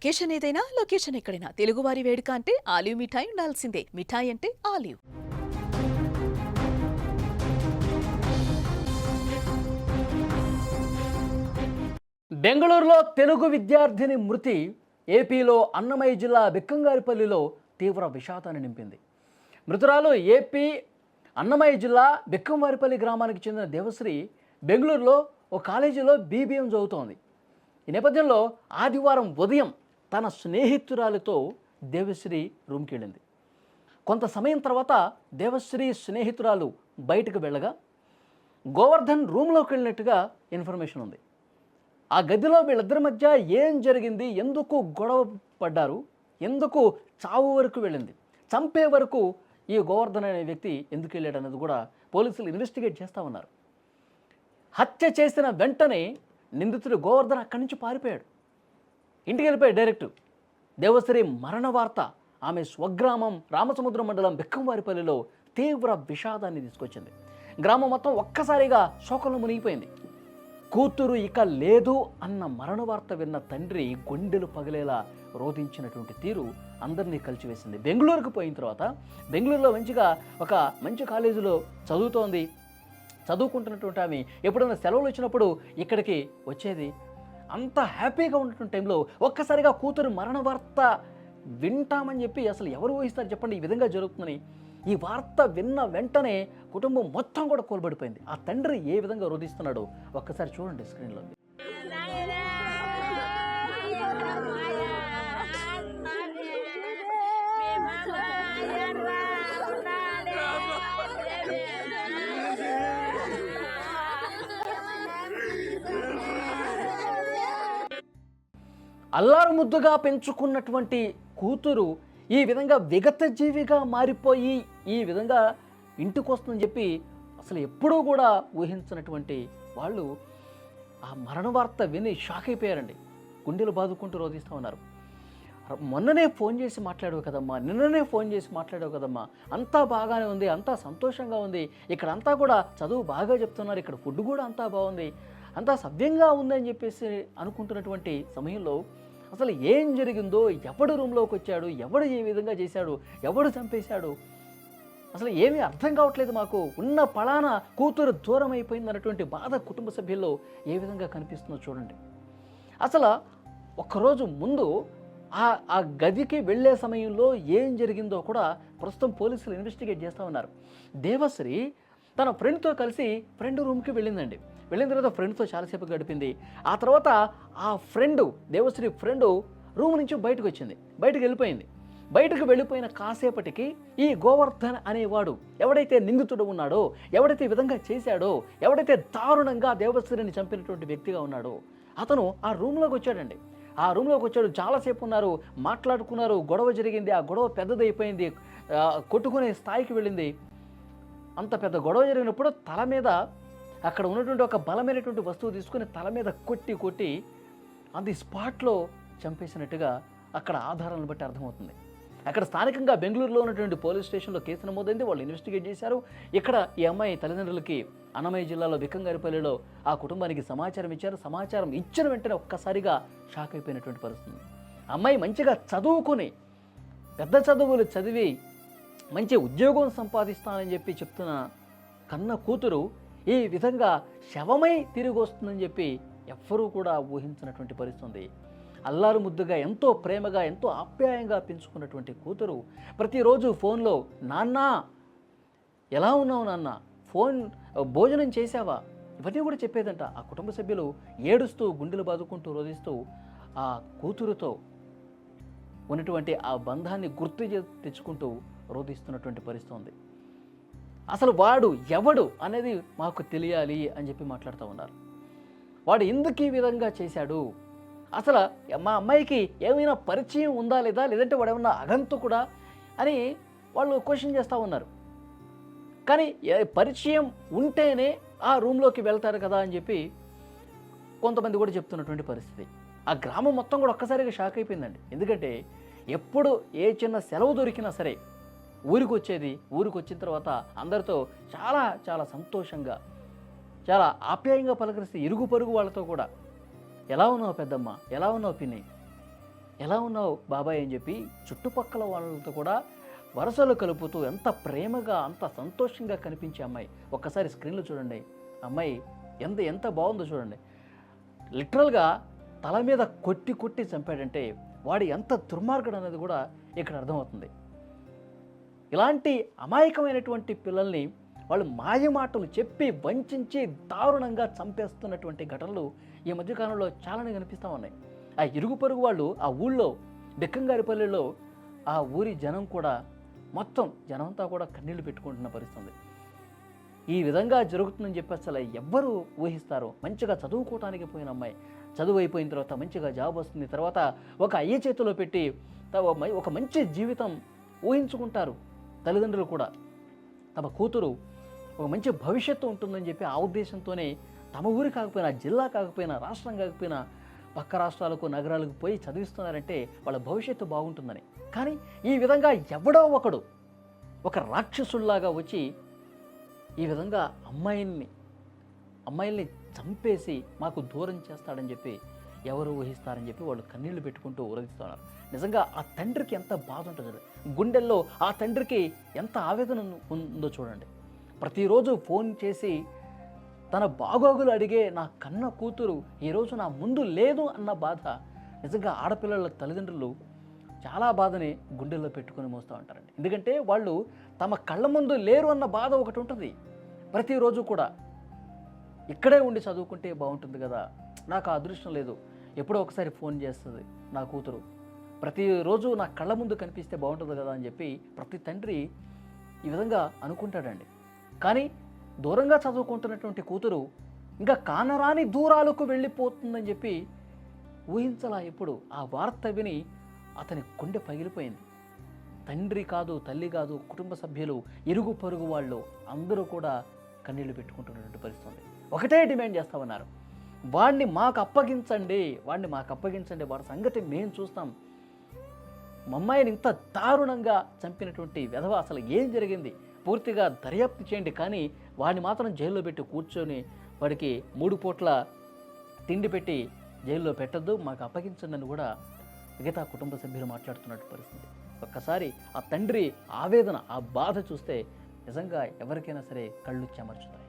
Occasion ఏదైనా location ఎక్కడైనా తెలుగువారి వేడుక అంటే ఆలివ్ మిఠాయి ఉండాల్సిందే. మిఠాయి అంటే ఆలివ్. బెంగళూరులో తెలుగు విద్యార్థిని మృతి ఏపీలో అన్నమయ్య జిల్లా బిక్కంగారిపల్లిలో తీవ్ర విషాదాన్ని నింపింది. మృతురాలు ఏపీ అన్నమయ్య జిల్లా బిక్కంవారిపల్లి గ్రామానికి చెందిన దేవశ్రీ బెంగళూరులో ఓ కాలేజీలో బీబీఎం చదువుతోంది. ఈ నేపథ్యంలో ఆదివారం ఉదయం తన స్నేహితురాలితో దేవశ్రీ రూమ్కి వెళ్ళింది. కొంత సమయం తర్వాత దేవశ్రీ స్నేహితురాలు బయటకు వెళ్ళగా గోవర్ధన్ రూమ్లోకి వెళ్ళినట్టుగా ఇన్ఫర్మేషన్ ఉంది. ఆ గదిలో వీళ్ళిద్దరి మధ్య ఏం జరిగింది, ఎందుకు గొడవ పడ్డారు, ఎందుకు చావు వరకు వెళ్ళింది, చంపే వరకు ఈ గోవర్ధన్ అనే వ్యక్తి ఎందుకు వెళ్ళాడు అన్నది కూడా పోలీసులు ఇన్వెస్టిగేట్ చేస్తూ ఉన్నారు. హత్య చేసిన వెంటనే నిందితుడు గోవర్ధన్ అక్కడి నుంచి పారిపోయాడు, ఇంటికి వెళ్ళిపోయాడు డైరెక్ట్. దేవశ్రీ మరణ వార్త ఆమె స్వగ్రామం రామసముద్రం మండలం బిక్కంవారిపల్లిలో తీవ్ర విషాదాన్ని తీసుకొచ్చింది. గ్రామం మొత్తం ఒక్కసారిగా శోకంలో మునిగిపోయింది. కూతురు ఇక లేదు అన్న మరణ వార్త విన్న తండ్రి గుండెలు పగిలేలా రోధించినటువంటి తీరు అందరినీ కలిచివేసింది. బెంగళూరుకు పోయిన తర్వాత బెంగళూరులో ఒక మంచి కాలేజీలో చదువుకుంటున్నటువంటి ఆమె ఎప్పుడైనా సెలవులు వచ్చినప్పుడు ఇక్కడికి వచ్చేది. అంత హ్యాపీగా ఉన్నటువంటి టైంలో ఒక్కసారిగా కూతురు మరణ వార్త వింటామని చెప్పి అసలు ఎవరు ఊహిస్తారు చెప్పండి? ఈ విధంగా జరుగుతుందని ఈ వార్త విన్న వెంటనే కుటుంబం మొత్తం కూడా కోల్బడిపోయింది. ఆ తండ్రి ఏ విధంగా రోధిస్తున్నాడో ఒక్కసారి చూడండి స్క్రీన్లో. అల్లారు ముద్దుగా పెంచుకున్నటువంటి కూతురు ఈ విధంగా విగత జీవిగా మారిపోయి ఈ విధంగా ఇంటికి వస్తుందని చెప్పి అసలు ఎప్పుడూ కూడా ఊహించినటువంటి వాళ్ళు ఆ మరణ వార్త విని షాక్ అయిపోయారండి. గుండెలు బాదుకుంటూ రోధిస్తూ ఉన్నారు. మొన్ననే ఫోన్ చేసి మాట్లాడావు కదమ్మా, నిన్ననే ఫోన్ చేసి మాట్లాడావు కదమ్మా, అంతా బాగానే ఉంది, అంతా సంతోషంగా ఉంది, ఇక్కడ అంతా కూడా చదువు బాగా చెప్తున్నారు, ఇక్కడ ఫుడ్ కూడా అంతా బాగుంది, అంతా సవ్యంగా ఉందని చెప్పేసి అనుకుంటున్నటువంటి సమయంలో అసలు ఏం జరిగిందో, ఎవడు రూమ్లోకి వచ్చాడు, ఎవడు ఏ విధంగా చేశాడు, ఎవడు చంపేశాడు, అసలు ఏమీ అర్థం కావట్లేదు మాకు, ఉన్న పళాన కూతురు దూరం అయిపోయింది అన్నటువంటి బాధ కుటుంబ సభ్యుల్లో ఏ విధంగా కనిపిస్తుందో చూడండి. అసలు ఒక్కరోజు ముందు ఆ గదికి వెళ్ళే సమయంలో ఏం జరిగిందో కూడా ప్రస్తుతం పోలీసులు ఇన్వెస్టిగేట్ చేస్తూ ఉన్నారు. దేవశ్రీ తన ఫ్రెండ్తో కలిసి ఫ్రెండ్ రూమ్కి వెళ్ళిందండి. వెళ్ళిన తర్వాత ఫ్రెండ్తో చాలాసేపు గడిపింది. ఆ తర్వాత ఆ దేవశ్రీ ఫ్రెండు రూమ్ నుంచి బయటకు వచ్చింది, బయటకు వెళ్ళిపోయింది. బయటకు వెళ్ళిపోయిన కాసేపటికి ఈ గోవర్ధన్ అనేవాడు ఎవడైతే నిందితుడు ఉన్నాడో, ఎవడైతే ఈ విధంగా చేశాడో, ఎవడైతే దారుణంగా దేవశ్రీని చంపినటువంటి వ్యక్తిగా ఉన్నాడో అతను ఆ రూమ్లోకి వచ్చాడండి. ఆ రూమ్లోకి వచ్చాడు, చాలాసేపు ఉన్నారు, మాట్లాడుకున్నారు, గొడవ జరిగింది. ఆ గొడవ పెద్దదైపోయింది, కొట్టుకునే స్థాయికి వెళ్ళింది. అంత పెద్ద గొడవ జరిగినప్పుడు తల మీద అక్కడ ఉన్నటువంటి ఒక బలమైనటువంటి వస్తువు తీసుకుని తల మీద కొట్టి అది స్పాట్లో చంపేసినట్టుగా అక్కడ ఆధారాలను బట్టి అర్థమవుతుంది. అక్కడ స్థానికంగా బెంగళూరులో ఉన్నటువంటి పోలీస్ స్టేషన్లో కేసు నమోదైంది. వాళ్ళు ఇన్వెస్టిగేట్ చేశారు. ఇక్కడ ఈ అమ్మాయి తల్లిదండ్రులకి అన్నమయ్య జిల్లాలో బిక్కంగారిపల్లిలో ఆ కుటుంబానికి సమాచారం ఇచ్చారు. సమాచారం ఇచ్చిన వెంటనే ఒక్కసారిగా షాక్ అయిపోయినటువంటి పరిస్థితి. అమ్మాయి మంచిగా చదువుకుని పెద్ద చదువులు చదివి మంచి ఉద్యోగం సంపాదిస్తానని చెప్పి చెప్తున్న కన్న కూతురు ఈ విధంగా శవమై తిరిగి వస్తుందని చెప్పి ఎవ్వరూ కూడా ఊహించినటువంటి పరిస్థితి. అల్లారు ముద్దుగా ఎంతో ప్రేమగా ఎంతో ఆప్యాయంగా పెంచుకున్నటువంటి కూతురు ప్రతిరోజు ఫోన్లో నాన్న ఎలా ఉన్నావు నాన్న, భోజనం చేశావా, ఇవన్నీ కూడా చెప్పేదంట. ఆ కుటుంబ సభ్యులు ఏడుస్తూ గుండెలు బాదుకుంటూ రోధిస్తూ ఆ కూతురుతో ఉన్నటువంటి ఆ బంధాన్ని గుర్తు తెచ్చుకుంటూ రోధిస్తున్నటువంటి పరిస్థితి. అసలు వాడు ఎవడు అనేది మాకు తెలియాలి అని చెప్పి మాట్లాడుతూ ఉన్నారు. వాడు ఎందుకు ఈ విధంగా చేశాడు, అసలు మా అమ్మాయికి ఏమైనా పరిచయం ఉందా లేదా, లేదంటే వాడు ఏమన్నా అగంతకుడా అని వాళ్ళు క్వశ్చన్ చేస్తూ ఉన్నారు. కానీ పరిచయం ఉంటేనే ఆ రూమ్లోకి వెళ్తారు కదా అని చెప్పి కొంతమంది కూడా చెప్తున్నటువంటి పరిస్థితి. ఆ గ్రామం మొత్తం కూడా ఒక్కసారిగా షాక్ అయిపోయిందండి. ఎందుకంటే ఎప్పుడు ఏ చిన్న సెలవు దొరికినా సరే ఊరికి వచ్చేది. ఊరికి వచ్చిన తర్వాత అందరితో చాలా చాలా సంతోషంగా చాలా ఆప్యాయంగా పలకరిస్తే ఇరుగు పొరుగు వాళ్ళతో కూడా ఎలా ఉన్నావు పెద్దమ్మ, ఎలా ఉన్నావు పిన్ని, ఎలా ఉన్నావు బాబాయ్ అని చెప్పి చుట్టుపక్కల వాళ్ళతో కూడా వరసలు కలుపుతూ ఎంత ప్రేమగా అంత సంతోషంగా కనిపించే అమ్మాయి. ఒక్కసారి స్క్రీన్లో చూడండి, అమ్మాయి ఎంత ఎంత బాగుందో చూడండి. లిటరల్గా తల మీద కొట్టి కొట్టి చంపాడంటే వాడు ఎంత దుర్మార్గుడు అనేది కూడా ఇక్కడ అర్థమవుతుంది. ఇలాంటి అమాయకమైనటువంటి పిల్లల్ని వాళ్ళు మాయమాటలు చెప్పి వంచి దారుణంగా చంపేస్తున్నటువంటి ఘటనలు ఈ మధ్యకాలంలో చాలానే కనిపిస్తూ ఉన్నాయి. ఆ ఇరుగు పొరుగు వాళ్ళు ఆ ఊళ్ళో డెక్కంగారిపల్లిలో ఆ ఊరి జనం కూడా మొత్తం జనంతా కూడా కన్నీళ్లు పెట్టుకుంటున్న పరిస్థితి. ఈ విధంగా జరుగుతుందని చెప్పి అసలు ఎవ్వరూ ఊహిస్తారు? మంచిగా చదువుకోవటానికి పోయిన అమ్మాయి చదువు అయిపోయిన తర్వాత మంచిగా జాబ్ వస్తుంది, తర్వాత ఒక అయ్య చేతిలో పెట్టి ఒక మంచి జీవితం ఊహించుకుంటారు తల్లిదండ్రులు కూడా. తమ కూతురు ఒక మంచి భవిష్యత్తు ఉంటుందని చెప్పి ఆ ఉద్దేశంతోనే తమ ఊరి కాకపోయినా, జిల్లా కాకపోయినా, రాష్ట్రం కాకపోయినా పక్క రాష్ట్రాలకు నగరాలకు పోయి చదివిస్తున్నారంటే వాళ్ళ భవిష్యత్తు బాగుంటుందని. కానీ ఈ విధంగా ఎవడో ఒకడు ఒక రాక్షసుల్లాగా వచ్చి ఈ విధంగా అమ్మాయిల్ని చంపేసి మాకు దూరం చేస్తాడని చెప్పి ఎవరు ఊహిస్తారని చెప్పి వాళ్ళు కన్నీళ్లు పెట్టుకుంటూ ఊరగిస్తున్నారు. నిజంగా ఆ తండ్రికి ఎంత బాధ ఉంటుందో, గుండెల్లో ఆ తండ్రికి ఎంత ఆవేదన ఉందో చూడండి. ప్రతిరోజు ఫోన్ చేసి తన బాగోగులు అడిగే నా కన్న కూతురు ఈరోజు నా ముందు లేదు అన్న బాధ. నిజంగా ఆడపిల్లల తల్లిదండ్రులు చాలా బాధని గుండెల్లో పెట్టుకొని మోస్తూ ఉంటారండి. ఎందుకంటే వాళ్ళు తమ కళ్ళ ముందు లేరు అన్న బాధ ఒకటి ఉంటుంది. ప్రతిరోజు కూడా ఇక్కడే ఉండి చదువుకుంటే బాగుంటుంది కదా, నాకు ఆ అదృష్టం లేదు, ఎప్పుడో ఒకసారి ఫోన్ చేస్తుంది నా కూతురు, ప్రతిరోజు నా కళ్ళ ముందు కనిపిస్తే బాగుంటుంది కదా అని చెప్పి ప్రతి తండ్రి ఈ విధంగా అనుకుంటాడండి. కానీ దూరంగా చదువుకుంటున్నటువంటి కూతురు ఇంకా కానరాని దూరాలకు వెళ్ళిపోతుందని చెప్పి ఊహించలా. ఎప్పుడు ఆ వార్త విని అతని గుండె పగిలిపోయింది. తండ్రి కాదు, తల్లి కాదు, కుటుంబ సభ్యులు, ఇరుగు పొరుగు వాళ్ళు అందరూ కూడా కన్నీళ్లు పెట్టుకుంటున్నటువంటి పరిస్థితి. ఒకటే డిమాండ్ చేస్తామన్నారు, వాడిని మాకు అప్పగించండి, వాడి సంగతి మేము చూస్తాం. మా అమ్మాయిని ఇంత దారుణంగా చంపినటువంటి విధవ అసలు ఏం జరిగింది పూర్తిగా దర్యాప్తు చేయండి, కానీ వాడిని మాత్రం జైల్లో పెట్టి కూర్చొని వాడికి 3 పూట్ల తిండి పెట్టి జైల్లో పెట్టద్దు, మాకు అప్పగించండి అని కూడా మిగతా కుటుంబ సభ్యులు మాట్లాడుతున్నట్టు పరిస్థితి. ఒక్కసారి ఆ తండ్రి ఆవేదన, ఆ బాధ చూస్తే నిజంగా ఎవరికైనా సరే కళ్ళు చెమర్చుతాయి.